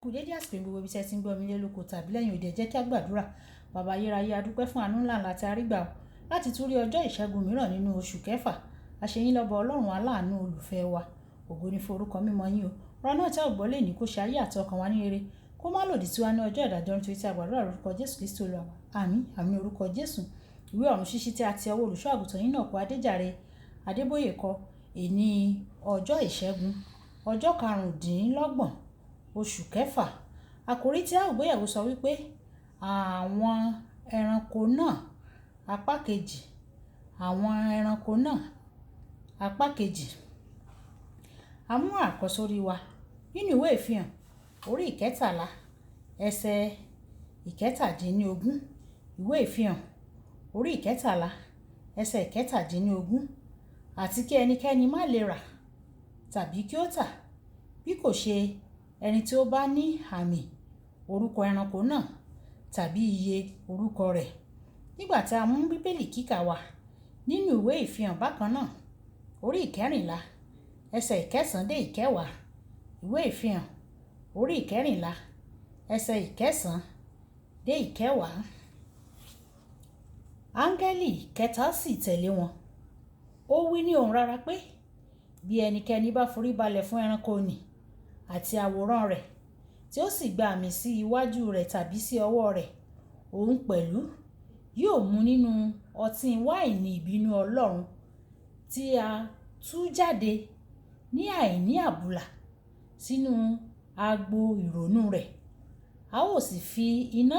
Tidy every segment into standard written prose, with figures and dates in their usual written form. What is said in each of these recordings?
Kú dédé àsìkò gbogbo ibi tí ẹ ti ń gbọ́ mi lé lóko tàbí lẹ́yìn òde, jẹ́ kí a gbàdúrà. Bàbá ayérayé, a dúpẹ́ fún àánú ńlá tí a rí gbà láti tún rí ọjọ́ ìṣẹ́gun mìíràn nínú oṣù kẹfà. A ṣe yín lọ́ba Ọlọ́run aláàánú olùfẹ́ wa. Ògo ni fún orúkọ mímọ́ yín o. Ọ̀rọ̀ náà tí a ò gbọ́ lè ní kó ṣe ayé àti ọkàn wa ní rere, kó má lòdì sí wa ní ọjọ́ ìdájọ́, nítorí tí a gbàdúrà lórúkọ Jésù Kristi Olúwa wa. Àmín. Àmín orúkọ Jésù. Ìwé ọ̀run ṣíṣí tí a ti ọwọ́ olùṣọ́ àgùntàn yín náà kọ Adéjàre Adébóyè kọ èní ọjọ́ ìṣẹ́gun ọjọ́ 25 oṣù kẹfà. Àkòrí tí a ò gbéyẹ̀wò sọ wípé àwọn ẹranko náà apá kejì. Àwọn ẹranko náà apá kejì. A mú àkọ́sórí wa nínú ìwé ìfihàn orí 13 ẹsẹ̀ 17. Ìwé ìfihàn orí 13 ẹsẹ̀ 17. Àti kí ẹnikẹ́ni má lè rà tàbí kí ó tà bí kò ṣe ẹni tí ó bá ní àmì orúkọ ẹranko náà tàbí iye orúkọ rẹ̀. Nígbà tí a mú bíbélì kíkà wa nínú ìwé ìfihàn bákan náà orí 14 ẹsẹ̀ 9 dé 10. Ìwé ìfihàn orí 14 ẹsẹ̀ 9 dé 10. Áńgẹ́lì kẹta sì tẹ̀lé wọn. Ó wí ní ohùn rara pé, bí ẹnikẹ́ni bá forí balẹ̀ fún ẹranko nì àti àwòrán rẹ̀, tí ó sì gba àmì sí iwájú rẹ̀ tàbí sí ọwọ́ rẹ̀, òun pẹ̀lú yóò mu nínú ọtí wáìnì ìbínú Ọlọ́run tí a tú jáde ní àìní àbùlà sínú agbo ìrònú rẹ̀. A ó sì fi iná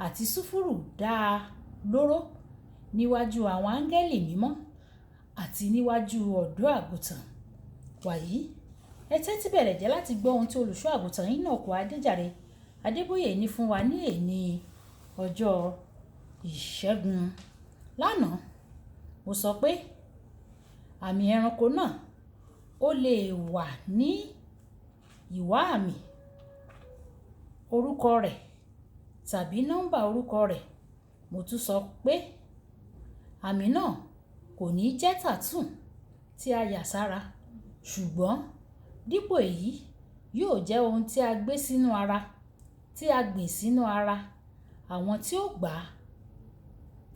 àti sulfuru dá a lóró níwájú àwọn áńgẹ́lì mímọ́ àti níwájú ọ̀dọ́ àgùntàn. Wàyí, ẹ tẹ́tí bẹ̀rẹ̀ jẹ́ láti gbọ́ ohun tí olùṣọ́ àgùntàn yín náà kọ Adéjàre Adébóyè ní fún wa ní èní ọjọ́ ìṣẹ́gun. Lánàá, mo sọ pé àmì ẹranko náà ó lè wà ní ìwà àmì orúkọ rẹ̀ tàbí nọ́mbà orúkọ rẹ̀. Mo tún sọ pé àmì náà kò ní jẹ́ tattoo tí a yà sára, ṣùgbọ́n dípò èyí yóò jẹ́ ohun tí a gbé sínú ara, tí a gbìn sínú ara àwọn tí ó gbà á,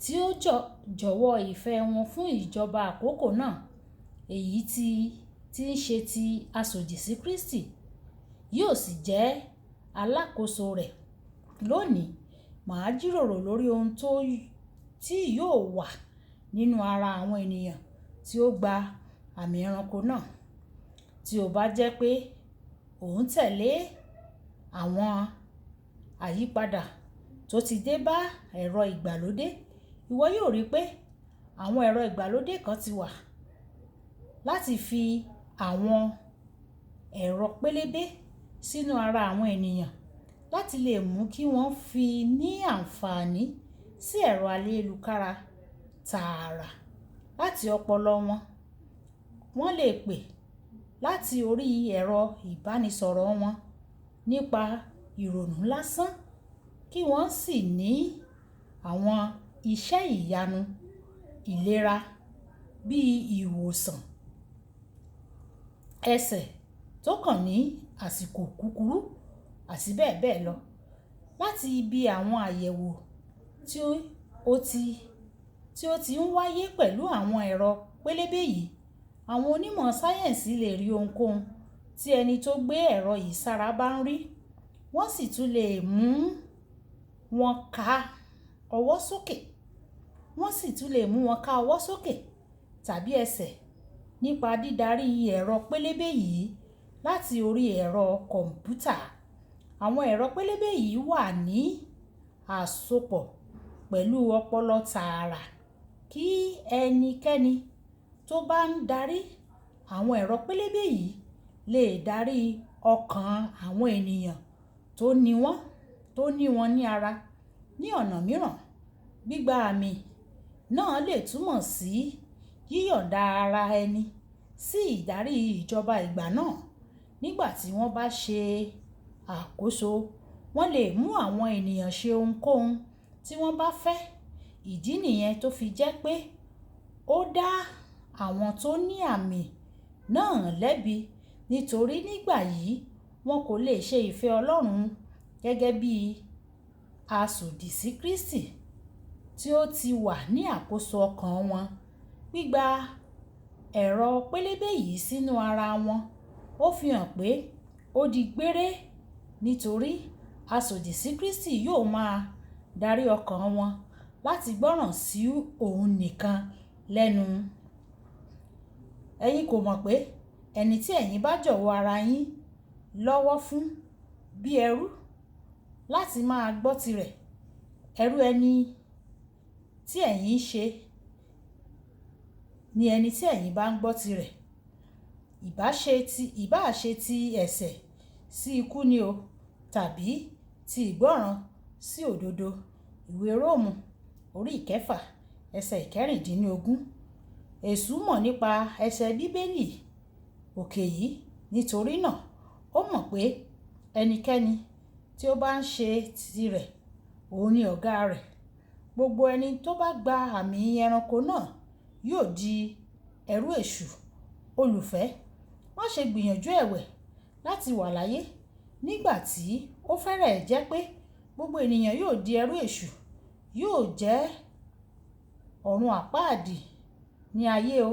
tí ó jọ̀wọ́ ìfẹ́ wọn fún ìjọba àkókò náà, èyí tí ń ṣe ti aṣòdì sí Kristi, yóò sì jẹ́ alákòóso rẹ̀. Lónìí, màá jíròrò lórí ohun tí yóò wà nínú ara àwọn ènìyàn tí ó gba àmì ẹranko náà. Tí ó bá jẹ́ pé ò ń tẹ̀lé àwọn àyípadà tó ti dé bá ẹ̀rọ ìgbàlódé, ìwọ yóò rí pé àwọn ẹ̀rọ ìgbàlódé kan ti wà láti fi àwọn ẹ̀rọ pélébé sínú ara àwọn ènìyàn láti lè mú kí wọ́n fi ní àǹfààní sí ẹ̀rọ ayélujára tààrà láti ọpọlọ wọn. Wọ́n lè pè láti orí ẹ̀rọ ìbánisọ̀rọ̀ wọn nípa ìrònú lásán, kí wọ́n sì ní àwọn iṣẹ́ ìyanu ìlera bíi ìwòsàn ẹsẹ̀ tó kàn ní àsìkò kúkúrú àti bẹ́ẹ̀ bẹ́ẹ̀ lọ. Láti ibi àwọn àyẹ̀wò tí ó ti ń wáyé pẹ̀lú àwọn ẹ̀rọ pélébé yìí, àwọn onímọ̀ sáyẹ́ǹsì lè rí ohunkóhun tí ẹni tó gbé ẹ̀rọ yìí sára bá ń rí. Wọ́n sì tún lè mú wọn ká ọwọ́ sókè. Wọ́n sì tún lè mú wọn ká ọwọ́ sókè tàbí ẹsẹ̀ nípa dídarí ẹ̀rọ pélébé yìí láti orí ẹ̀rọ kọ̀m̀pútà. Àwọn ẹ̀rọ pélébé yìí wà ní àsopọ̀ pẹ̀lú ọpọlọ tààrà kí ẹnikẹ́ni tó bá ń darí àwọn ẹ̀rọ pélébé yìí lè darí ọkàn àwọn ènìyàn tó ní wọn ní ara. Ní ọ̀nà mìíràn, gbígba àmì náà lè túmọ̀ sí yíyọ̀ǹda ara ẹni sí ìdarí ìjọba ìgbà náà. Nígbà tí wọ́n bá ṣe àkóso, wọ́n lè mú àwọn ènìyàn ṣe ohunkóhun tí wọ́n bá fẹ́. Ìdí nìyẹn tó fi jẹ́ pé ó dá àwọn tó ní àmì náà lẹ́bi, nítorí nígbà yìí wọn kò lè ṣe ìfẹ́ Ọlọ́run gẹ́gẹ́ bí aṣòdì sí Kristi tí ó ti wà ní àkóso ọkàn wọn. Gbígba ẹ̀rọ pélébé yìí sínú ara wọn ó fi hàn pé ó di gbére, nítorí aṣòdì sí Kristi yóò máa darí ọkàn wọn láti gbọ́ràn sí òun nìkan lẹ́nu. Ẹ̀yin kò mọ̀ pé ẹni tí ẹ̀yin bá jọ̀wọ́ ara yín lọ́wọ́ fún bí ẹrú láti máa gbọ́ tirẹ̀, ẹrú ẹni tí ẹ̀yin ṣe ni ẹni tí ẹ̀yin bá ń gbọ́ tirẹ̀. Ìbá ṣe ti ẹ̀ṣẹ̀ sí ikú ni o, tàbí ti ìgbọ́ràn sí òdodo. Ìwé Róòmù orí 6 ẹsẹ̀ 16. Èṣù mọ̀ nípa ẹsẹ̀ Bíbélì òkè yìí, nítorí náà ó mọ̀ pé ẹnikẹ́ni tí ó bá ń ṣe tirẹ̀ òun ni ọ̀gá rẹ̀. Gbogbo ẹni tó bá gba àmì ẹranko náà yóò di ẹrú èṣù. Olùfẹ́, má ṣe gbìyànjú ẹ̀wẹ̀ láti wà láyé nígbà tí ó fẹ́rẹ̀ẹ́ jẹ́ pé gbogbo ènìyàn yóò di ẹrú èṣù. Yóò jẹ́ ọ̀run àpáàdì ní ayé o.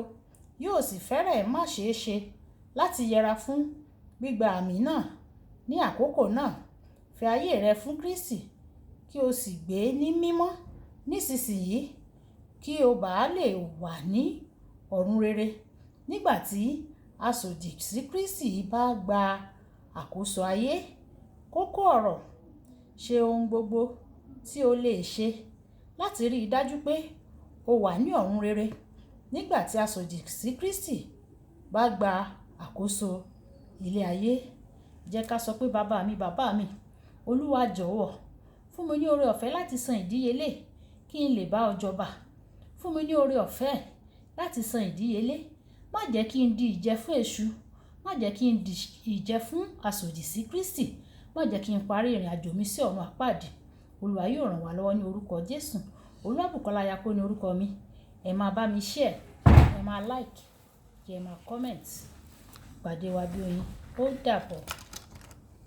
Yóò sì fẹ́rẹ̀ẹ́ má ṣeé ṣe láti yẹra fún gbígba àmì náà ní àkókò náà. Fi ayé rẹ fún Kristi kí o sì gbé ní mímọ́ nísinsìnyí kí o bá lè wà ní ọ̀run rere nígbà tí aṣòdì sí Kristi bá gba àkóso ayé. Kókó ọ̀rọ̀: ṣe ohun gbogbo tí o lè ṣe láti rí i dájú pé o wà ní ọ̀run rere nígbà tí aṣòdì sí Kristi bá gba àkóso ilé ayé. Jẹ́ ká sọ pé bàbá mi, Olúwa jọ̀wọ́ fún mi ní oore ọ̀fẹ́ láti san ìdíyelé kí n lè bá ọ jọba. Fún mi ní oore ọ̀fẹ́ láti san ìdíyelé. Má jẹ́ kí n di ìjẹ fún èṣù. Má jẹ́ kí n di ìjẹ fún aṣòdì sí Kristi. Má jẹ́ kí n parí ìrìn àjò mi sí ọ̀run àpáàdì. Olúwa yóò ràn wá lọ́wọ́ ní orúkọ Jésù. Olúwabùkọ́lá Ayápé ní orúkọ mi. Ẹ máa bá mi share, ẹ máa like, kí ẹ máa comment. Pàdé wa bí oyin. Ó dàbọ̀.